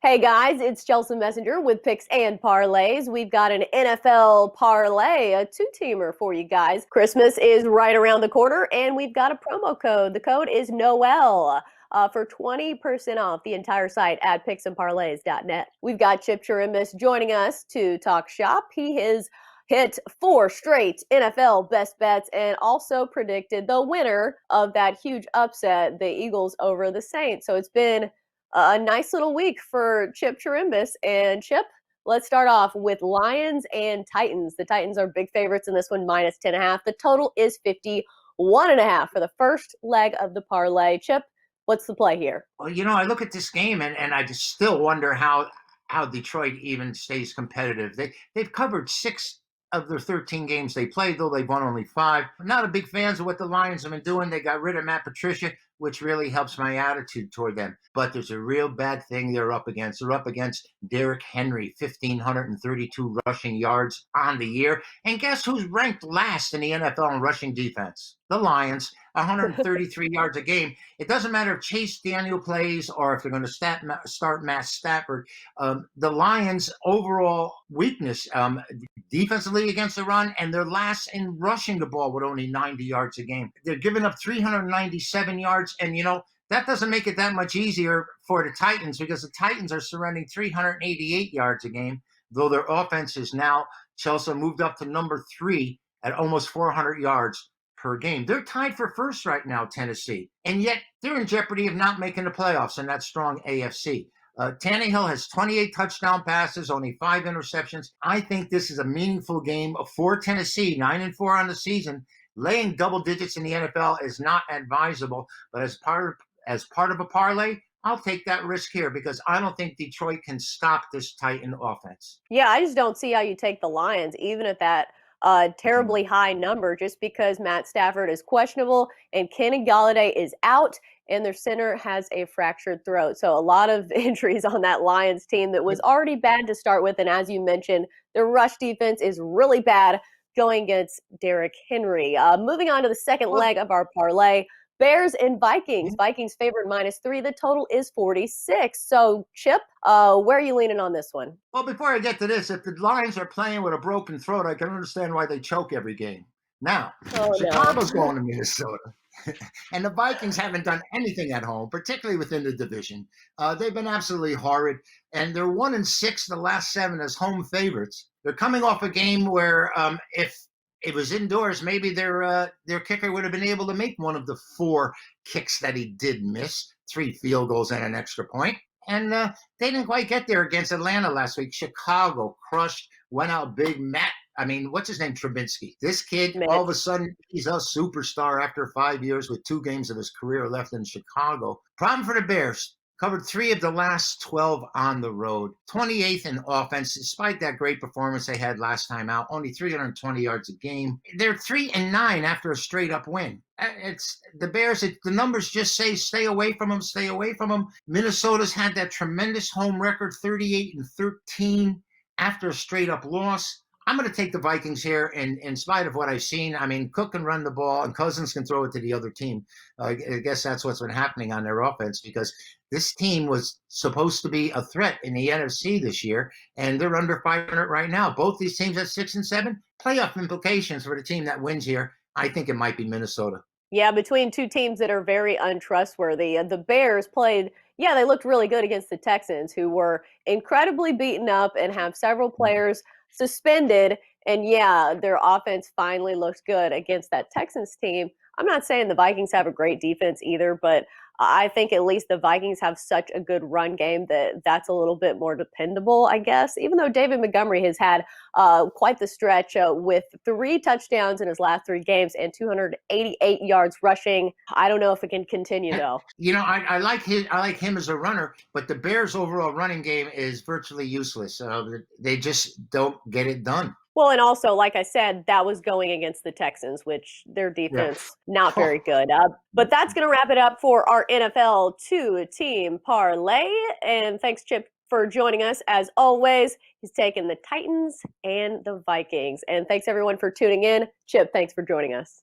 Hey guys, it's Chelsa Messenger with Picks and Parlays. We've got an NFL parlay, a two-teamer for you guys. Christmas is right around the corner, and we've got a promo code. The code is Noel for 20% off the entire site at picksandparlays.net. We've got Chip Chirimbes joining us to talk shop. He has hit 4 straight NFL best bets and also predicted the winner of that huge upset, the Eagles over the Saints. So it's been a nice little week for Chip Chirimbes. And Chip, let's start off with Lions and Titans. The Titans are big favorites in this one, minus 10.5. The total is 51.5 for the first leg of the parlay. Chip, what's the play here? Well, I look at this game and I just still wonder how Detroit even stays competitive. They've covered 6 of their 13 games they played, though they've won only 5. I'm not a big fans of what the Lions have been doing. They got rid of Matt Patricia, which really helps my attitude toward them. But there's a real bad thing they're up against. They're up against Derrick Henry, 1,532 rushing yards on the year. And guess who's ranked last in the NFL in rushing defense? The Lions, 133 yards a game. It doesn't matter if Chase Daniel plays or if they're going to start Matt Stafford. The Lions' overall weakness defensively against the run, and they're last in rushing the ball with only 90 yards a game. They're giving up 397 yards, and that doesn't make it that much easier for the Titans because the Titans are surrendering 388 yards a game, though their offense is now, Chelsa moved up to number 3 at almost 400 yards per game. They're tied for first right now, Tennessee, and yet they're in jeopardy of not making the playoffs in that strong AFC. Tannehill has 28 touchdown passes, only 5 interceptions. I think this is a meaningful game for Tennessee, 9-4 on the season. Laying double digits in the NFL is not advisable, but as part of a parlay, I'll take that risk here because I don't think Detroit can stop this Titan offense. Yeah, I just don't see how you take the Lions, even at that terribly high number, just because Matt Stafford is questionable and Kenny Golladay is out and their center has a fractured throat. So a lot of injuries on that Lions team that was already bad to start with. And as you mentioned, their rush defense is really bad going against Derrick Henry. Moving on to the second leg of our parlay, Bears and Vikings. Vikings favored -3. The total is 46. So, Chip, where are you leaning on this one? Well, before I get to this, if the Lions are playing with a broken throat, I can understand why they choke every game. Now, Oh, Chicago's no. going to Minnesota. And the Vikings haven't done anything at home, particularly within the division. They've been absolutely horrid, and they're 1-6 the last 7 as home favorites. They're coming off a game where, if it was indoors, maybe their kicker would have been able to make one of the 4 kicks that he did miss, 3 field goals and an extra point. And they didn't quite get there against Atlanta last week. Chicago crushed, went out big. What's his name? Trubinsky. This kid, all of a sudden, he's a superstar after 5 years with 2 games of his career left in Chicago. Problem for the Bears. Covered 3 of the last 12 on the road. 28th in offense, despite that great performance they had last time out. Only 320 yards a game. They're 3-9 after a straight-up win. It's the Bears. The numbers just say stay away from them, stay away from them. Minnesota's had that tremendous home record, 38-13 after a straight-up loss. I'm going to take the Vikings here in spite of what I've seen. I mean, Cook can run the ball and Cousins can throw it to the other team. I guess that's what's been happening on their offense because this team was supposed to be a threat in the NFC this year, and they're under 500 right now. Both these teams at 6 and 7. Playoff implications for the team that wins here. I think it might be Minnesota. Yeah, between 2 teams that are very untrustworthy. The Bears played, yeah, they looked really good against the Texans, who were incredibly beaten up and have several players suspended. And yeah, their offense finally looked good against that Texans team. I'm not saying the Vikings have a great defense either, but I think at least the Vikings have such a good run game that that's a little bit more dependable, I guess, even though David Montgomery has had quite the stretch with 3 touchdowns in his last 3 games and 288 yards rushing. I don't know if it can continue, though. I like him as a runner, but the Bears' overall running game is virtually useless. They just don't get it done. Well, and also, like I said, that was going against the Texans, which their defense not very good. But that's going to wrap it up for our NFL 2-team parlay. And thanks, Chip, for joining us. As always, he's taken the Titans and the Vikings. And thanks, everyone, for tuning in. Chip, thanks for joining us.